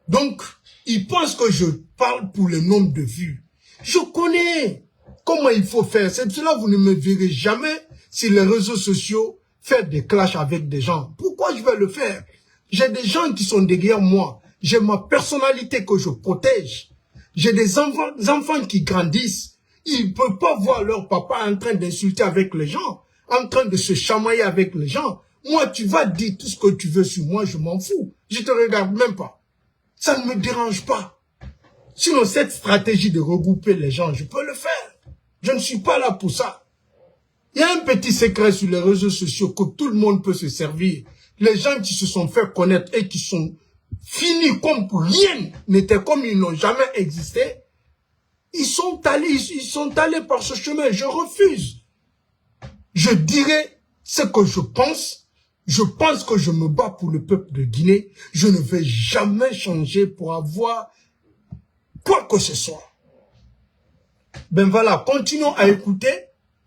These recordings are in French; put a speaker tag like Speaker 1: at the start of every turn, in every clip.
Speaker 1: Donc, ils pensent que je parle pour le nombre de vues. Je connais comment il faut faire. C'est pour cela que vous ne me verrez jamais sur les réseaux sociaux faire des clashs avec des gens. Pourquoi je vais le faire? J'ai des gens qui sont derrière moi. J'ai ma personnalité que je protège. J'ai des enfants qui grandissent. Ils ne peuvent pas voir leur papa en train d'insulter avec les gens, en train de se chamailler avec les gens. Moi, tu vas dire tout ce que tu veux sur moi, je m'en fous. Je te regarde même pas. Ça ne me dérange pas. Sinon, cette stratégie de regrouper les gens, je peux le faire. Je ne suis pas là pour ça. Il y a un petit secret sur les réseaux sociaux que tout le monde peut se servir. Les gens qui se sont fait connaître et qui sont finis comme rien n'était, comme ils n'ont jamais existé, ils sont allés par ce chemin. Je refuse. Je dirai ce que je pense. Je pense que je me bats pour le peuple de Guinée. Je ne vais jamais changer pour avoir quoi que ce soit. Ben voilà, continuons à écouter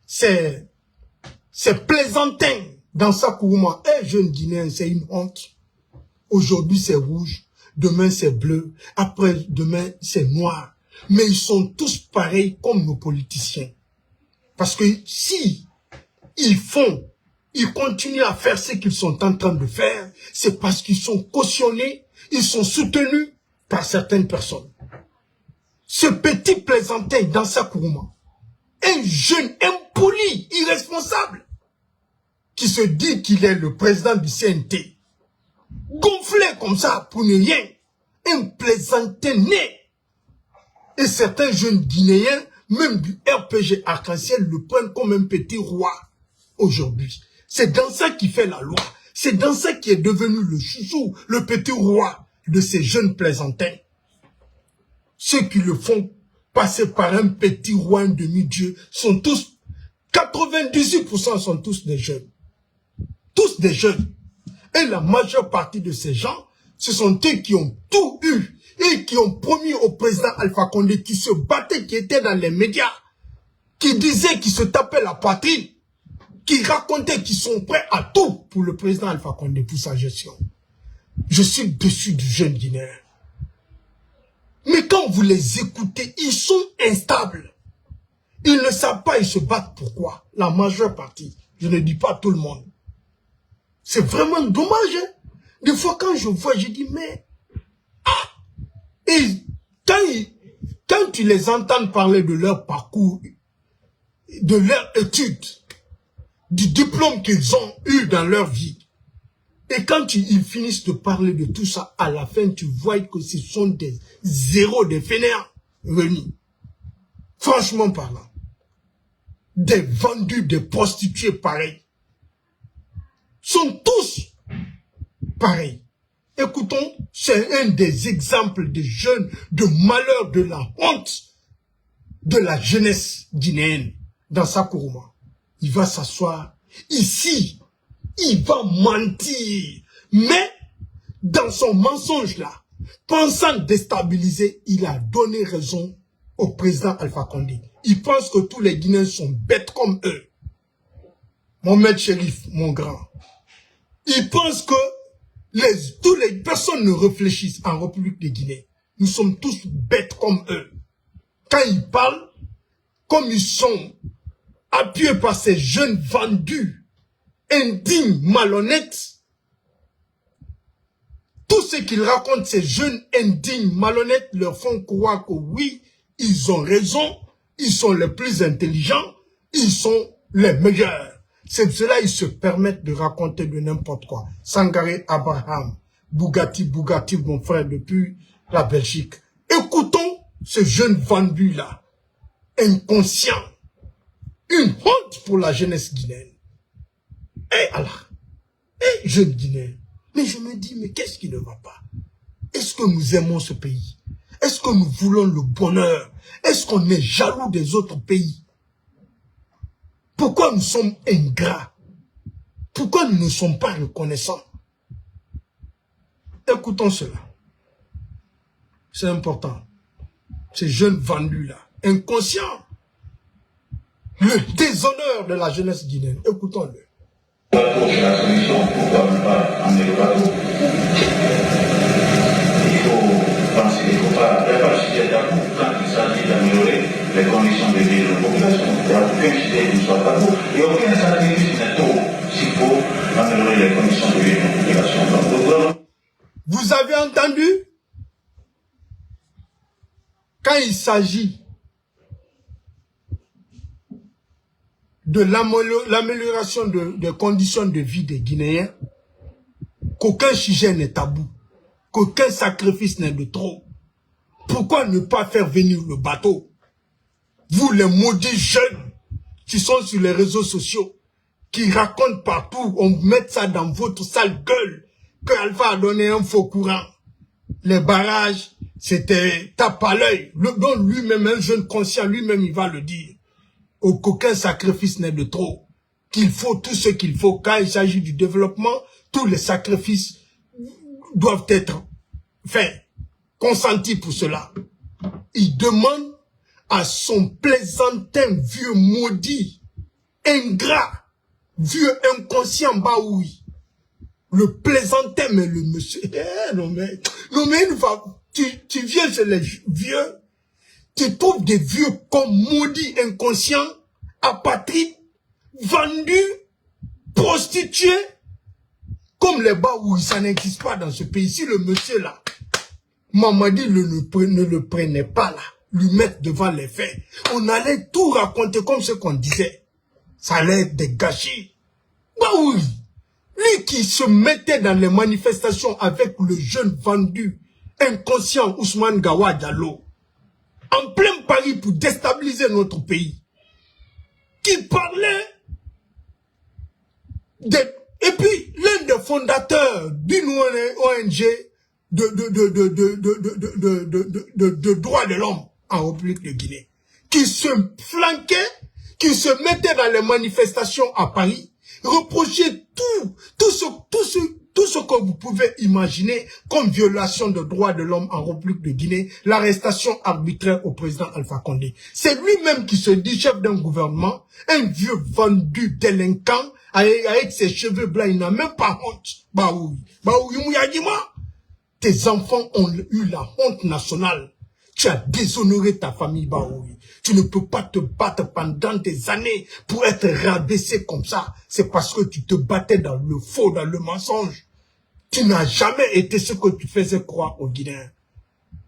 Speaker 1: ces plaisantins dans sa Kourouma. Eh, jeunes Guinéens, c'est une honte. Aujourd'hui, c'est rouge. Demain, c'est bleu. Après, demain, c'est noir. Mais ils sont tous pareils comme nos politiciens. Parce que si ils continuent à faire ce qu'ils sont en train de faire, c'est parce qu'ils sont cautionnés, ils sont soutenus par certaines personnes. Ce petit plaisantin dans sa Kourouma, un jeune impoli, irresponsable, qui se dit qu'il est le président du CNT, gonflé comme ça pour ne rien, un plaisantin né. Et certains jeunes Guinéens, même du RPG Arc-en-Ciel, le prennent comme un petit roi aujourd'hui. C'est dans ça qu'il fait la loi. C'est dans ça qu'il est devenu le chouchou, le petit roi de ces jeunes plaisantins. Ceux qui le font passer par un petit roi, un demi-dieu, sont tous, 98% sont tous des jeunes. Tous des jeunes. Et la majeure partie de ces gens, ce sont eux qui ont tout eu et qui ont promis au président Alpha Condé, qui se battait, qui était dans les médias, qui disait qu'ils se tapaient la poitrine, qui racontaient qu'ils sont prêts à tout pour le président Alpha Condé, pour sa gestion. Je suis dessus du jeune Guinéen. Mais quand vous les écoutez, ils sont instables. Ils ne savent pas, ils se battent pourquoi. La majeure partie. Je ne dis pas tout le monde. C'est vraiment dommage. Hein? Des fois, quand je vois, je dis, mais... Ah! Et quand tu les entends parler de leur parcours, de leur étude, du diplôme qu'ils ont eu dans leur vie, et quand ils finissent de parler de tout ça, à la fin, tu vois que ce sont des zéros, des fainéants venus. Franchement parlant. Des vendus, des prostituées pareils. Sont tous pareils. Écoutons, c'est un des exemples de jeunes, de malheur, de la honte de la jeunesse guinéenne dans sa Kourouma. Il va s'asseoir ici. Il va mentir. Mais, dans son mensonge-là, pensant déstabiliser, il a donné raison au président Alpha Condé. Il pense que tous les Guinéens sont bêtes comme eux. Mohamed Chérif, mon grand. Il pense que toutes les personnes ne réfléchissent en République de Guinée. Nous sommes tous bêtes comme eux. Quand ils parlent, comme ils sont appuyés par ces jeunes vendus, indignes, malhonnêtes, tout ce qu'ils racontent, ces jeunes indignes, malhonnêtes, leur font croire que oui, ils ont raison, ils sont les plus intelligents, ils sont les meilleurs. C'est pour cela qu'ils se permettent de raconter de n'importe quoi. Sangaré Abraham, Bugatti, mon frère, depuis la Belgique. Écoutons ce jeune vendu-là, inconscient, une honte pour la jeunesse guinéenne. Eh Allah, eh jeune Guinéen. Mais je me dis, mais qu'est-ce qui ne va pas? Est-ce que nous aimons ce pays? Est-ce que nous voulons le bonheur? Est-ce qu'on est jaloux des autres pays? Pourquoi nous sommes ingrats? Pourquoi nous ne sommes pas reconnaissants? Écoutons cela. C'est important. Ces jeunes vendus-là, inconscients. Le déshonneur de la jeunesse guinéenne. Écoutons-le.
Speaker 2: de vie de la population. Il n'y a aucun sujet qui ne soit tabou. Et aucun sacrifice n'est trop s'il faut améliorer les conditions de vie de la population.
Speaker 1: Vous avez entendu? Quand il s'agit de l'amélioration des conditions de vie des Guinéens, qu'aucun sujet n'est tabou, qu'aucun sacrifice n'est de trop. Pourquoi ne pas faire venir le bateau? Vous les maudits jeunes qui sont sur les réseaux sociaux, qui racontent partout, on met ça dans votre sale gueule, que Alpha a donné un faux courant. Les barrages, c'était tape à l'œil. Donc lui-même, un jeune conscient, lui-même, il va le dire. Qu'aucun sacrifice n'est de trop. Qu'il faut tout ce qu'il faut. Quand il s'agit du développement, tous les sacrifices doivent être faits, consentis pour cela. Il demande à son plaisantin vieux maudit, ingrat, vieux inconscient Baoui. Le plaisantin, mais le monsieur, non mais une fois, tu viens chez les vieux, tu trouves des vieux comme maudits, inconscients, apatrides, vendus, prostitués, comme les Baoui, ça n'existe pas dans ce pays. Si le monsieur là, Mamadi ne le prenait pas là, lui mettre devant les faits, on allait tout raconter comme ce qu'on disait. Ça allait être des gâchis. Baoui, lui qui se mettait dans les manifestations avec le jeune vendu, inconscient Ousmane Gawa Diallo, en plein Paris pour déstabiliser notre pays, qui parlait et puis l'un des fondateurs d'une ONG de droits de l'homme en République de Guinée, qui se flanquait, qui se mettait dans les manifestations à Paris, reprochait tout ce que vous pouvez imaginer comme violation de droits de l'homme en République de Guinée, l'arrestation arbitraire au président Alpha Condé. C'est lui-même qui se dit chef d'un gouvernement, un vieux vendu délinquant, avec ses cheveux blancs, il n'a même pas honte. Baoui, Mouyadima, tes enfants ont eu la honte nationale. Tu as déshonoré ta famille, Baoui. Tu ne peux pas te battre pendant des années pour être rabaissé comme ça. C'est parce que tu te battais dans le faux, dans le mensonge. Tu n'as jamais été ce que tu faisais croire aux Guinéens.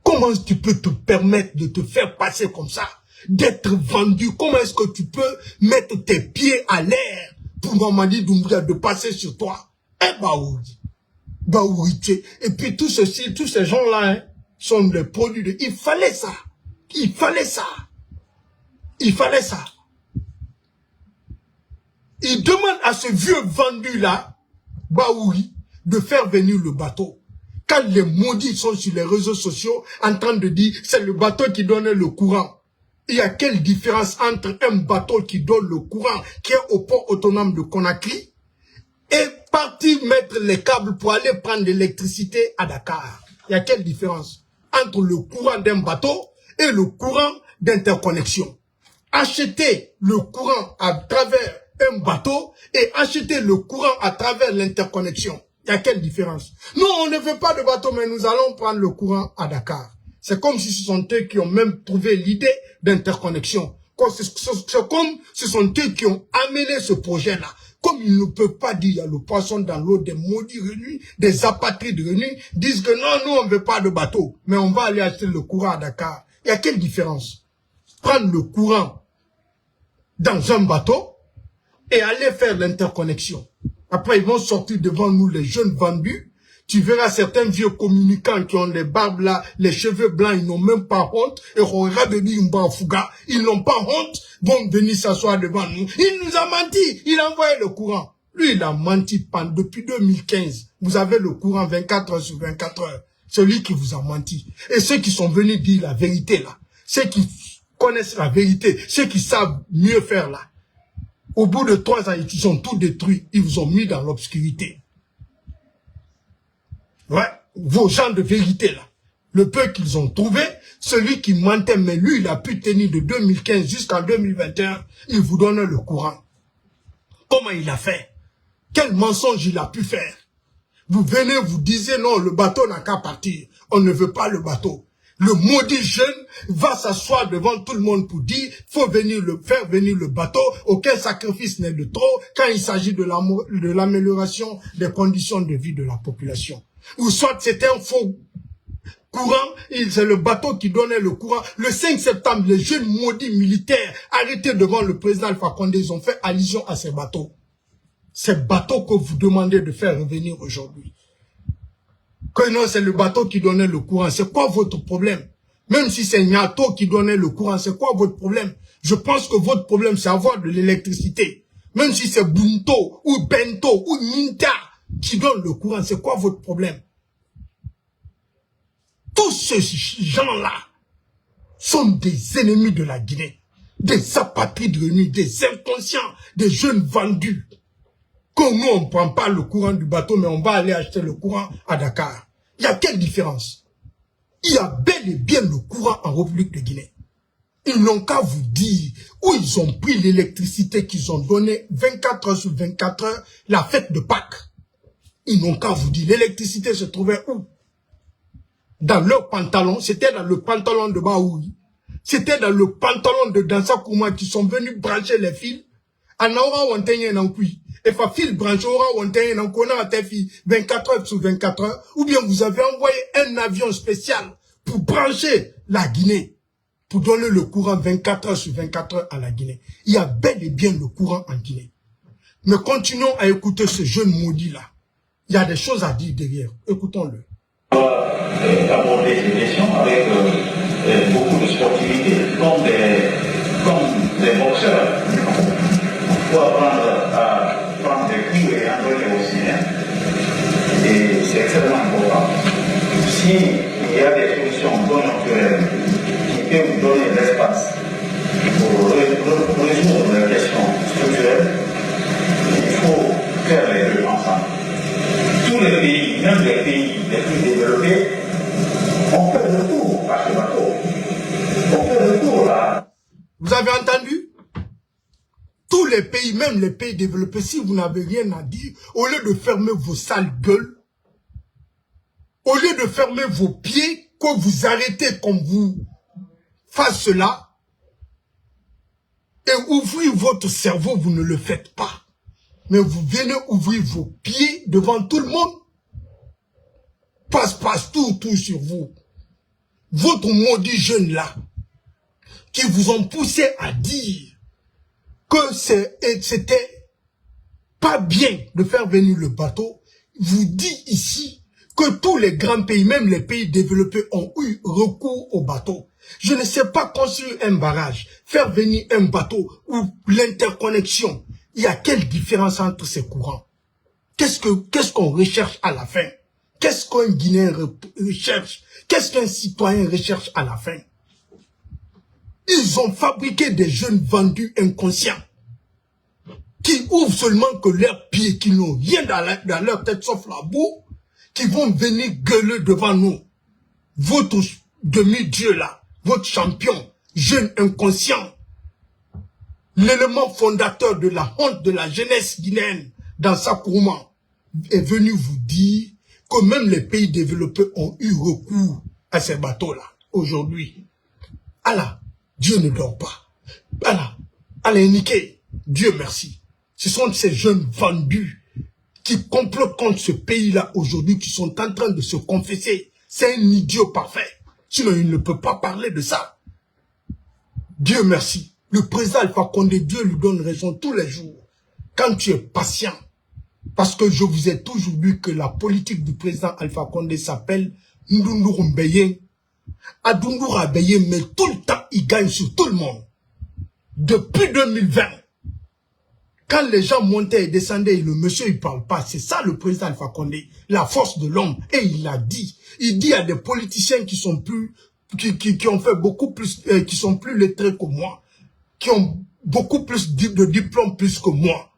Speaker 1: Comment tu peux te permettre de te faire passer comme ça? D'être vendu? Comment est-ce que tu peux mettre tes pieds à l'air pour Mamadi Doumbouya de passer sur toi? Eh Baoui. Baoui, et puis tout ceci, tous ces gens-là, hein, sont des produits de... Il fallait ça. Il fallait ça. Il fallait ça. Il demande à ce vieux vendu-là, Baoui, de faire venir le bateau. Quand les maudits sont sur les réseaux sociaux en train de dire c'est le bateau qui donne le courant. Il y a quelle différence entre un bateau qui donne le courant, qui est au port autonome de Conakry, et partir mettre les câbles pour aller prendre l'électricité à Dakar? Il y a quelle différence entre le courant d'un bateau et le courant d'interconnexion? Acheter le courant à travers un bateau et acheter le courant à travers l'interconnexion. Il y a quelle différence? Non, on ne veut pas de bateau, mais nous allons prendre le courant à Dakar. C'est comme si ce sont eux qui ont même trouvé l'idée d'interconnexion. C'est comme ce sont eux qui ont amené ce projet-là. Comme ils ne peuvent pas dire, il y a le poisson dans l'eau, des maudits renus, des apatrides renus, disent que non, nous on ne veut pas de bateau, mais on va aller acheter le courant à Dakar. Il y a quelle différence? Prendre le courant dans un bateau et aller faire l'interconnexion. Après, ils vont sortir devant nous, les jeunes vendus. Tu verras certains vieux communicants qui ont les barbes là, les cheveux blancs, ils n'ont même pas honte. Et ils n'ont pas honte, vont venir s'asseoir devant nous. Il nous a menti, il a envoyé le courant. Lui, il a menti depuis 2015. Vous avez le courant 24 heures sur 24 heures. C'est lui qui vous a menti. Et ceux qui sont venus dire la vérité là, ceux qui connaissent la vérité, ceux qui savent mieux faire là, au bout de 3 ans, ils ont tout détruit. Ils vous ont mis dans l'obscurité. Ouais, vos gens de vérité là. Le peu qu'ils ont trouvé, celui qui mentait, mais lui, il a pu tenir de 2015 jusqu'en 2021. Il vous donne le courant. Comment il a fait? Quel mensonge il a pu faire? Vous venez, vous disiez non, le bateau n'a qu'à partir. On ne veut pas le bateau. Le maudit jeune va s'asseoir devant tout le monde pour dire faut faire venir le bateau, aucun sacrifice n'est de trop quand il s'agit de l'amélioration des conditions de vie de la population. Ou soit c'était un faux courant, c'est le bateau qui donnait le courant. Le 5 septembre, les jeunes maudits militaires arrêtés devant le président Alpha Condé, ils ont fait allusion à ces bateaux. Ces bateaux que vous demandez de faire revenir aujourd'hui. Que non, c'est le bateau qui donnait le courant. C'est quoi votre problème? Même si c'est Nyato qui donnait le courant, c'est quoi votre problème? Je pense que votre problème, c'est avoir de l'électricité. Même si c'est Bunto, ou Bento, ou Ninta qui donne le courant, c'est quoi votre problème? Tous ces gens-là sont des ennemis de la Guinée. Des apatrides réunis, des inconscients, des jeunes vendus. Comme nous, on ne prend pas le courant du bateau, mais on va aller acheter le courant à Dakar. Il y a quelle différence? Il y a bel et bien le courant en République de Guinée. Ils n'ont qu'à vous dire où ils ont pris l'électricité qu'ils ont donnée 24 heures sur 24 heures, la fête de Pâques. Ils n'ont qu'à vous dire l'électricité se trouvait où? Dans leur pantalon, c'était dans le pantalon de Baoui. C'était dans le pantalon de Dansa Kouma qui sont venus brancher les fils. Anaora Wantenye Nankui. Et fa fil branché Ora Wantenye Nankona à Tefi 24 heures sur 24 heures. Ou bien vous avez envoyé un avion spécial pour brancher la Guinée. Pour donner le courant 24 heures sur 24 heures à la Guinée. Il y a bel et bien le courant en Guinée. Mais continuons à écouter ce jeune maudit-là. Il y a des choses à dire derrière. Écoutons-le.
Speaker 2: Aborder ces questions avec beaucoup de sportivité, comme des boxeurs. Il faut apprendre à prendre des coups et en donner aussi. Et c'est extrêmement important. S'il y a des solutions conjoncturelles qui peuvent vous donner l'espace pour résoudre les questions structurelles, il faut faire les deux ensemble. Tous les pays, même les pays les plus développés, on fait le tour à ce bateau. On fait le tour là.
Speaker 1: Vous avez entendu? Tous les pays, même les pays développés, si vous n'avez rien à dire, au lieu de fermer vos sales gueules, au lieu de fermer vos pieds, que vous arrêtez qu'on vous fasse cela, et ouvrir votre cerveau, vous ne le faites pas. Mais vous venez ouvrir vos pieds devant tout le monde. Passe tout sur vous. Votre maudit jeune là, qui vous ont poussé à dire que c'était pas bien de faire venir le bateau, vous dit ici que tous les grands pays, même les pays développés, ont eu recours au bateau. Je ne sais pas construire un barrage, faire venir un bateau ou l'interconnexion. Il y a quelle différence entre ces courants? Qu'est-ce qu'on recherche à la fin? Qu'est-ce qu'un Guinéen recherche? Qu'est-ce qu'un citoyen recherche à la fin? Ils ont fabriqué des jeunes vendus inconscients qui ouvrent seulement que leurs pieds, qui n'ont rien dans leur tête sauf la boue, qui vont venir gueuler devant nous. Votre demi-dieu là, votre champion, jeune inconscient, l'élément fondateur de la honte de la jeunesse guinéenne dans sa Kourma, est venu vous dire que même les pays développés ont eu recours à ces bateaux-là aujourd'hui. Allah, Dieu ne dort pas. Allah est niqué. Dieu merci. Ce sont ces jeunes vendus qui complotent contre ce pays-là aujourd'hui, qui sont en train de se confesser. C'est un idiot parfait. Sinon, il ne peut pas parler de ça. Dieu merci. Le président Alpha Condé, Dieu lui donne raison tous les jours. Quand tu es patient, parce que je vous ai toujours dit que la politique du président Alpha Condé s'appelle Ndundur Mbeye. Adundur Abeye, mais tout le temps, il gagne sur tout le monde. Depuis 2020, quand les gens montaient et descendaient, le monsieur, il parle pas. C'est ça le président Alpha Condé, la force de l'homme. Et il l'a dit. Il dit à des politiciens qui sont plus, qui ont fait beaucoup plus, qui sont plus lettrés que moi, qui ont beaucoup plus de diplômes plus que moi.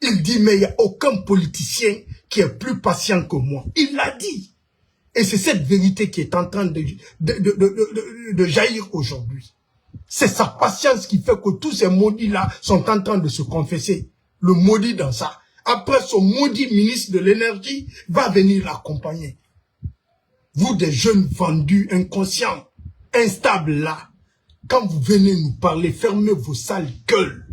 Speaker 1: Il dit, mais il n'y a aucun politicien qui est plus patient que moi. Il l'a dit. Et c'est cette vérité qui est en train de jaillir aujourd'hui. C'est sa patience qui fait que tous ces maudits-là sont en train de se confesser. Le maudit dans ça. Après, son maudit ministre de l'énergie va venir l'accompagner. Vous, des jeunes vendus, inconscients, instables là, quand vous venez nous parler, fermez vos sales gueules.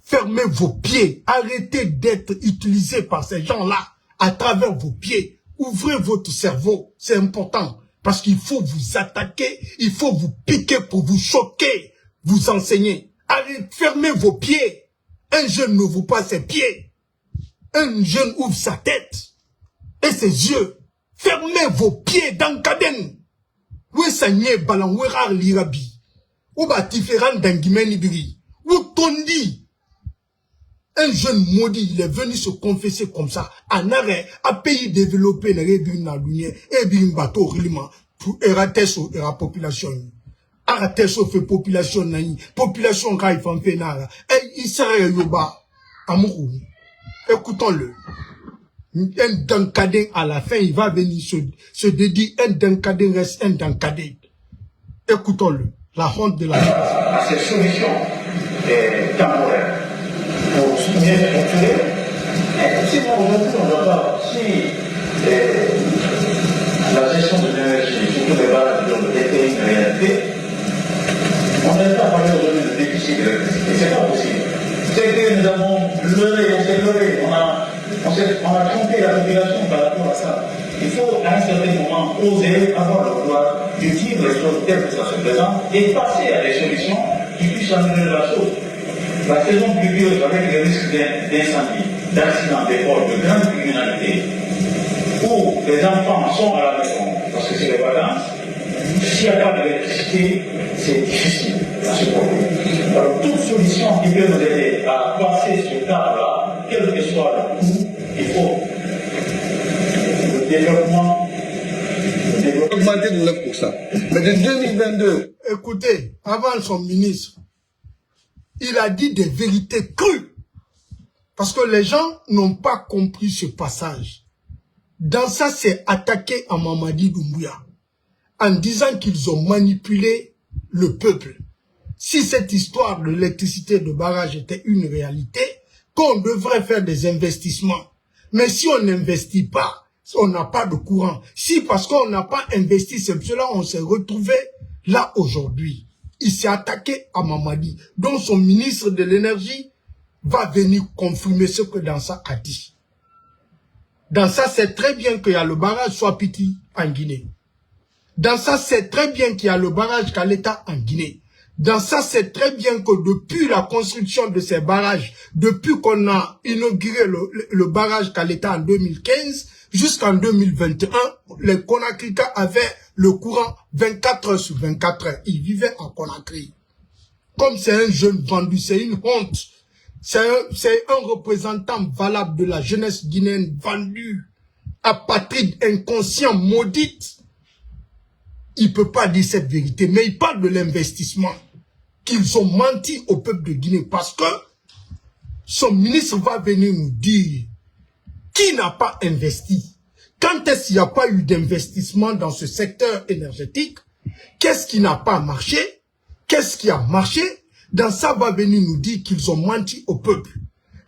Speaker 1: Fermez vos pieds. Arrêtez d'être utilisés par ces gens-là à travers vos pieds. Ouvrez votre cerveau. C'est important. Parce qu'il faut vous attaquer. Il faut vous piquer pour vous choquer. Vous enseigner. Arrêtez, fermez vos pieds. Un jeune n'ouvre pas ses pieds. Un jeune ouvre sa tête et ses yeux. Fermez vos pieds dans Kaden. Où est balan, où est l'irabi? Où va différent d'Angimeni Biri? Où tondi? Un jeune maudit, il est venu se confesser comme ça. En arrêt, à pays développé, n'a pas lumière, et bien bateau, réellement, pour érater sur la population. Arrêtez sur la population, population, quand il fait nara. Et il serait yoba, amoureux. Écoutons-le. Un dankadé à la fin, il va venir se dédier. Un dankadé reste un dankadé. Écoutons-le. La honte de la vie.
Speaker 2: À ces solutions temporaires pour mieux structurer. Sinon, aujourd'hui, on ne voit pas si la gestion de l'énergie, surtout les barrages était une réalité, on n'est pas parlé aujourd'hui de déficit d'électricité. C'est pas possible. C'est que nous avons leurré, on s'est leurré, on a trompé la population par rapport à ça. Il faut à un certain moment oser avoir le droit de dire les choses telles que ça se présente et passer à des solutions qui puissent améliorer la chose. La saison pluvieuse avec les risques d'incendie, d'accidents, d'école, de grande criminalité, où les enfants sont à la maison parce que c'est les vacances, s'il n'y a pas d'électricité, c'est difficile à supporter. Alors toute solution qui peut nous aider à passer ce cadre-là, quel que soit le coût, il faut le développement.
Speaker 3: Augmenter de 9%. Mais de 2022.
Speaker 1: Écoutez, avant son ministre, il a dit des vérités crues. Parce que les gens n'ont pas compris ce passage. Dans ça, c'est attaquer à Mamadi Doumbouya. En disant qu'ils ont manipulé le peuple. Si cette histoire de l'électricité de barrage était une réalité, qu'on devrait faire des investissements. Mais si on n'investit pas, on n'a pas de courant. Si parce qu'on n'a pas investi, c'est cela on s'est retrouvé là aujourd'hui. Il s'est attaqué à Mamadi, dont son ministre de l'énergie va venir confirmer ce que Dansa a dit. Dansa sait très bien qu'il y a le barrage Swapiti en Guinée. Dansa sait très bien qu'il y a le barrage Kaleta en Guinée. Dansa sait très bien que depuis la construction de ces barrages, depuis qu'on a inauguré le barrage Kaleta en 2015, jusqu'en 2021, les Konakrika avaient le courant 24 heures sur 24 heures. Ils vivaient en Conakry. Comme c'est un jeune vendu, c'est une honte. C'est un représentant valable de la jeunesse guinéenne vendue, apatride, inconscient, maudite. Il ne peut pas dire cette vérité, mais il parle de l'investissement. Qu'ils ont menti au peuple de Guinée parce que son ministre va venir nous dire qui n'a pas investi. Quand est-ce qu'il n'y a pas eu d'investissement dans ce secteur énergétique? Qu'est-ce qui n'a pas marché? Qu'est-ce qui a marché? Dans ça, va venir nous dire qu'ils ont menti au peuple.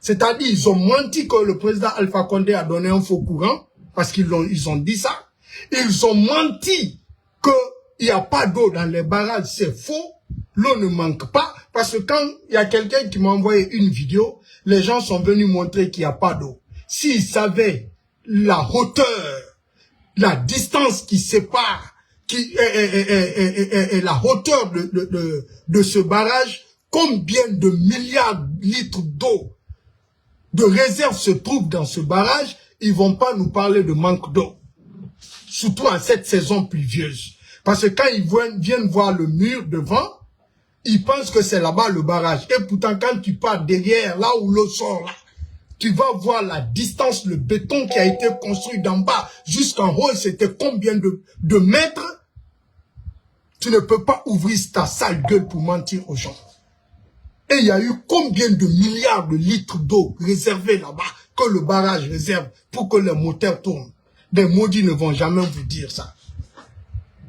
Speaker 1: C'est-à-dire, ils ont menti que le président Alpha Condé a donné un faux courant, parce qu'ils ont dit ça. Ils ont menti qu'il n'y a pas d'eau dans les barrages, c'est faux. L'eau ne manque pas, parce que quand il y a quelqu'un qui m'a envoyé une vidéo, les gens sont venus montrer qu'il n'y a pas d'eau. S'ils savaient la hauteur, la distance qui sépare, et la hauteur de ce barrage, combien de milliards de litres d'eau de réserve se trouvent dans ce barrage, ils vont pas nous parler de manque d'eau. Surtout en cette saison pluvieuse. Parce que quand ils viennent voir le mur devant, ils pensent que c'est là-bas le barrage. Et pourtant, quand tu pars derrière, là où l'eau sort, là, tu vas voir la distance, le béton qui a été construit d'en bas jusqu'en haut, c'était combien de mètres. Tu ne peux pas ouvrir ta sale gueule pour mentir aux gens. Et il y a eu combien de milliards de litres d'eau réservés là-bas que le barrage réserve pour que les moteurs tournent. Des maudits ne vont jamais vous dire ça.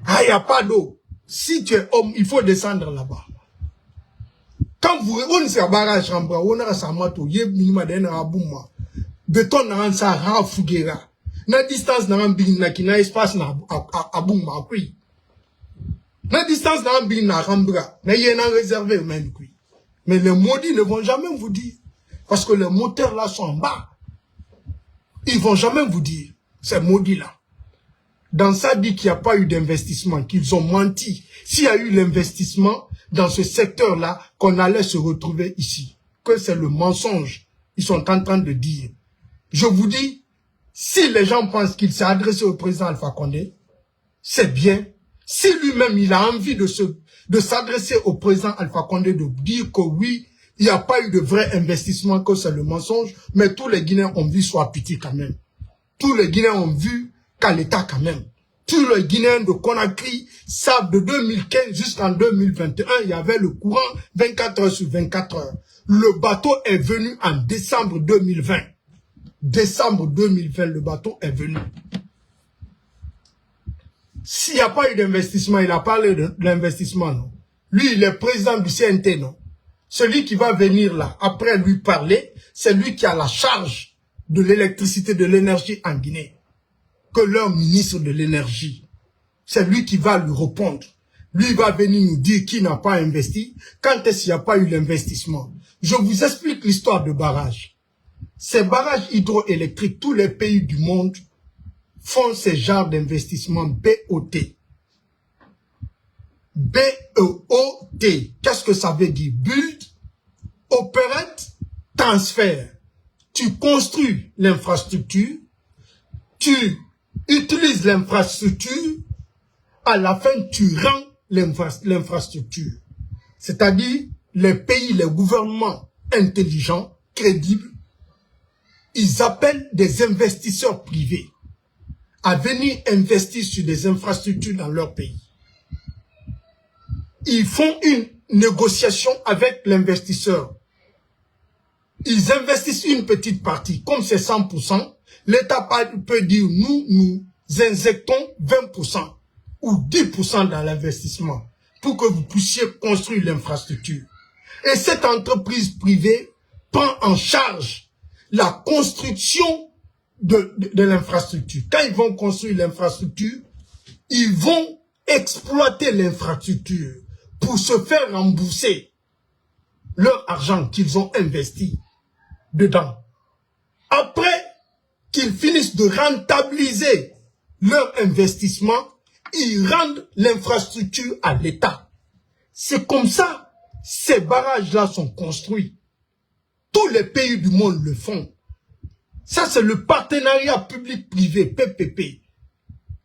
Speaker 1: Ah, il n'y a pas d'eau. Si tu es homme, il faut descendre là-bas. Quand vous on se barrage on a sa moto, il y a minimum d'un bouma. Béton n'a pas ça fouguera. Na distance n'a pas bien na espace na abouma oui. La distance dans bin na rambra, mais il y en a réservé même. Mais les maudits ne vont jamais vous dire. Parce que les moteurs là sont en bas. Ils vont jamais vous dire, ces maudits-là. Dans ça, dit qu'il n'y a pas eu d'investissement, qu'ils ont menti. S'il y a eu l'investissement dans ce secteur-là, qu'on allait se retrouver ici. Que c'est le mensonge. Ils sont en train de dire. Je vous dis, si les gens pensent qu'il s'est adressé au président Alpha Condé, c'est bien. Si lui-même, il a envie de s'adresser au président Alpha Condé, de dire que oui, il n'y a pas eu de vrai investissement, que c'est le mensonge, mais tous les Guinéens ont vu Soapiti quand même. Tous les Guinéens ont vu Kaleta quand même. Tous les Guinéens de Conakry savent de 2015 jusqu'en 2021, il y avait le courant 24 heures sur 24 heures. Le bateau est venu en décembre 2020. Décembre 2020, le bateau est venu. S'il n'y a pas eu d'investissement, il a parlé de l'investissement, non. Lui, il est président du CNT, non. Celui qui va venir là, après lui parler, c'est lui qui a la charge de l'électricité, de l'énergie en Guinée. Que leur ministre de l'énergie. C'est lui qui va lui répondre. Lui va venir nous dire qui n'a pas investi, quand est-ce qu'il n'y a pas eu l'investissement. Je vous explique l'histoire de barrages. Ces barrages hydroélectriques, tous les pays du monde font ce genre d'investissement BOT. B-E-O-T. Qu'est-ce que ça veut dire? Build, operate, transfert. Tu construis l'infrastructure, tu utilises l'infrastructure, à la fin tu rends l'infrastructure. C'est-à-dire les pays, les gouvernements intelligents, crédibles, ils appellent des investisseurs privés à venir investir sur des infrastructures dans leur pays. Ils font une négociation avec l'investisseur. Ils investissent une petite partie. Comme c'est 100%, l'État peut dire, nous injectons 20% ou 10% dans l'investissement pour que vous puissiez construire l'infrastructure. Et cette entreprise privée prend en charge la construction de l'infrastructure. Quand ils vont construire l'infrastructure, ils vont exploiter l'infrastructure pour se faire rembourser leur argent qu'ils ont investi dedans. Après qu'ils finissent de rentabiliser leur investissement, ils rendent l'infrastructure à l'État. C'est comme ça, ces barrages-là sont construits. Tous les pays du monde le font. Ça, c'est le partenariat public-privé, PPP.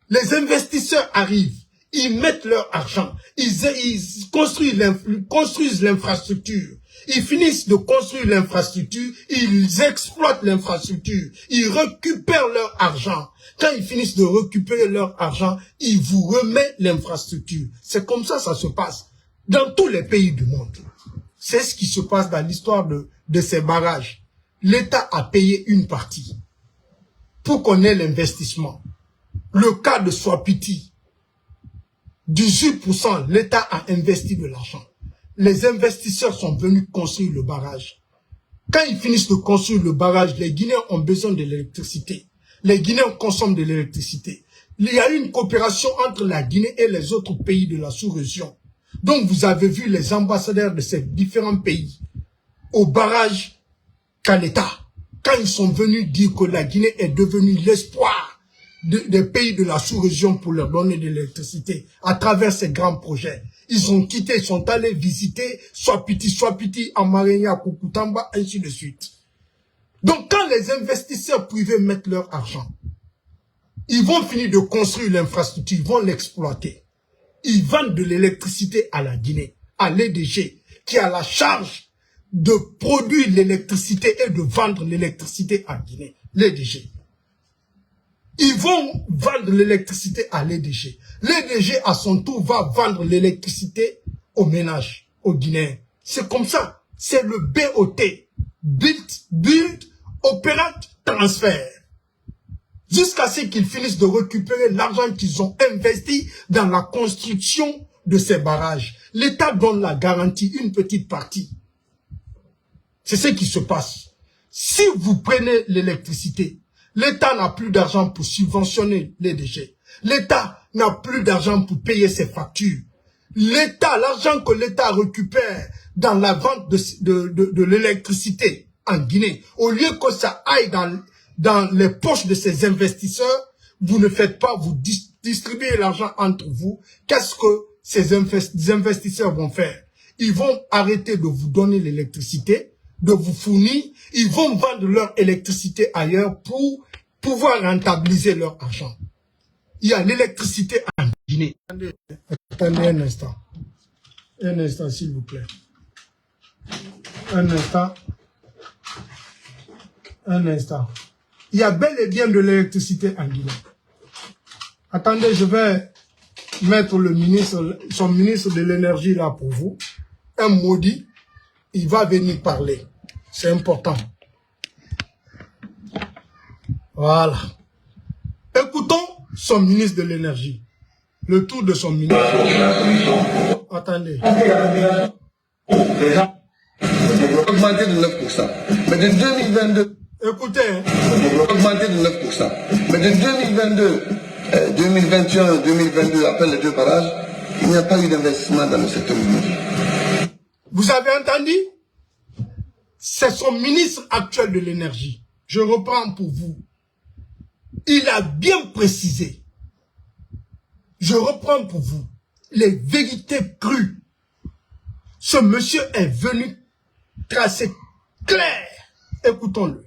Speaker 1: Les investisseurs arrivent, ils mettent leur argent, ils construisent l'infrastructure. Ils finissent de construire l'infrastructure, ils exploitent l'infrastructure, ils récupèrent leur argent. Quand ils finissent de récupérer leur argent, ils vous remettent l'infrastructure. C'est comme ça ça se passe dans tous les pays du monde. C'est ce qui se passe dans l'histoire de ces barrages. L'État a payé une partie pour qu'on ait l'investissement. Le cas de Soapiti, 18%, l'État a investi de l'argent. Les investisseurs sont venus construire le barrage. Quand ils finissent de construire le barrage, les Guinéens ont besoin de l'électricité. Les Guinéens consomment de l'électricité. Il y a une coopération entre la Guinée et les autres pays de la sous-région. Donc vous avez vu les ambassadeurs de ces différents pays au barrage Kaleta. Quand ils sont venus dire que la Guinée est devenue l'espoir des pays de la sous-région pour leur donner de l'électricité à travers ces grands projets. Ils ont quitté, ils sont allés visiter Soapiti, Amarenya, Kukutamba, ainsi de suite. Donc quand les investisseurs privés mettent leur argent, ils vont finir de construire l'infrastructure, ils vont l'exploiter. Ils vendent de l'électricité à la Guinée, à l'EDG, qui a la charge de produire l'électricité et de vendre l'électricité en Guinée, l'EDG. Ils vont vendre l'électricité à l'EDG. L'EDG, à son tour, va vendre l'électricité aux ménages, aux Guinéens. C'est comme ça. C'est le BOT. Build, Operate, Transfert. Jusqu'à ce qu'ils finissent de récupérer l'argent qu'ils ont investi dans la construction de ces barrages. L'État donne la garantie, une petite partie. C'est ce qui se passe. Si vous prenez l'électricité, l'État n'a plus d'argent pour subventionner les déchets. L'État n'a plus d'argent pour payer ses factures. l'État, l'argent que l'État récupère dans la vente de l'électricité en Guinée, au lieu que ça aille dans les poches de ces investisseurs, vous ne faites pas, vous distribuez l'argent entre vous. Qu'est-ce que ces investisseurs vont faire? Ils vont arrêter de vous donner l'électricité, de vous fournir. Ils vont vendre leur électricité ailleurs pour pouvoir rentabiliser leur argent. Il y a l'électricité en Guinée. Attendez un instant. Un instant, s'il vous plaît. Un instant. Un instant. Il y a bel et bien de l'électricité en Guinée. Attendez, je vais mettre le ministre, son ministre de l'énergie là pour vous. Un maudit, il va venir parler. C'est important. Voilà. Écoutons son ministre de l'énergie. Le tour de son ministre. Attendez.
Speaker 3: Augmenté de 9%. Mais de 2022...
Speaker 1: Écoutez. Hein.
Speaker 3: Augmenté de 9%. Mais de 2022, 2021, 2022, après les deux barrages, il n'y a pas eu d'investissement dans le secteur minier.
Speaker 1: Vous avez entendu? C'est son ministre actuel de l'énergie. Je reprends pour vous. Il a bien précisé. Je reprends pour vous les vérités crues. Ce monsieur est venu tracer clair. Écoutons-le.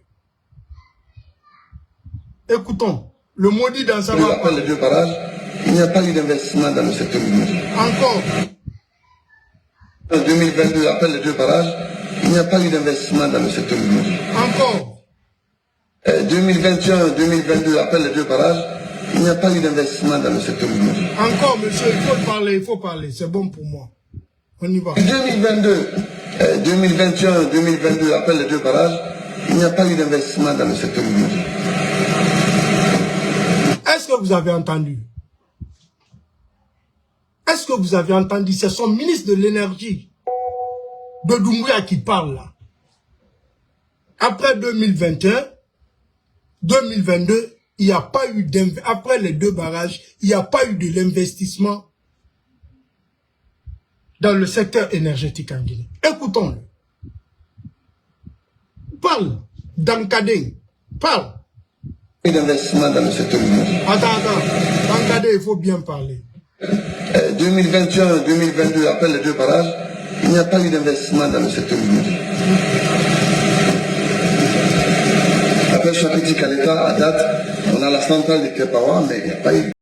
Speaker 1: Écoutons. Le maudit dans sa main.
Speaker 3: Après les deux barrages, il n'y a pas eu d'investissement dans le secteur minier.
Speaker 1: Encore.
Speaker 3: En 2022, après les deux barrages, il n'y a pas eu d'investissement dans le secteur minier.
Speaker 1: Encore.
Speaker 3: 2021, 2022, après les deux barrages, il n'y a pas eu d'investissement dans le secteur minier.
Speaker 1: Encore, monsieur, il faut parler. C'est bon pour moi. On y va.
Speaker 3: 2022, 2021, 2022, après les deux barrages, il n'y a pas eu d'investissement dans le secteur minier.
Speaker 1: Est-ce que vous avez entendu? Est-ce que vous avez entendu? C'est son ministre de l'énergie de Doumbouya qui parle là. Après 2021, 2022, il n'y a pas eu d'investissement. Après les deux barrages, il n'y a pas eu de l'investissement dans le secteur énergétique en Guinée. Écoutons-le. Parle. Dankadé. Parle.
Speaker 3: D'investissement dans le secteur minier.
Speaker 1: Attends. Dankadé, il faut bien parler.
Speaker 3: 2021, 2022, après les deux barrages, il n'y a pas eu d'investissement dans le secteur minier. Après Chapiti Kaleta, à date, on a la centrale de Kepawa, mais il n'y a pas eu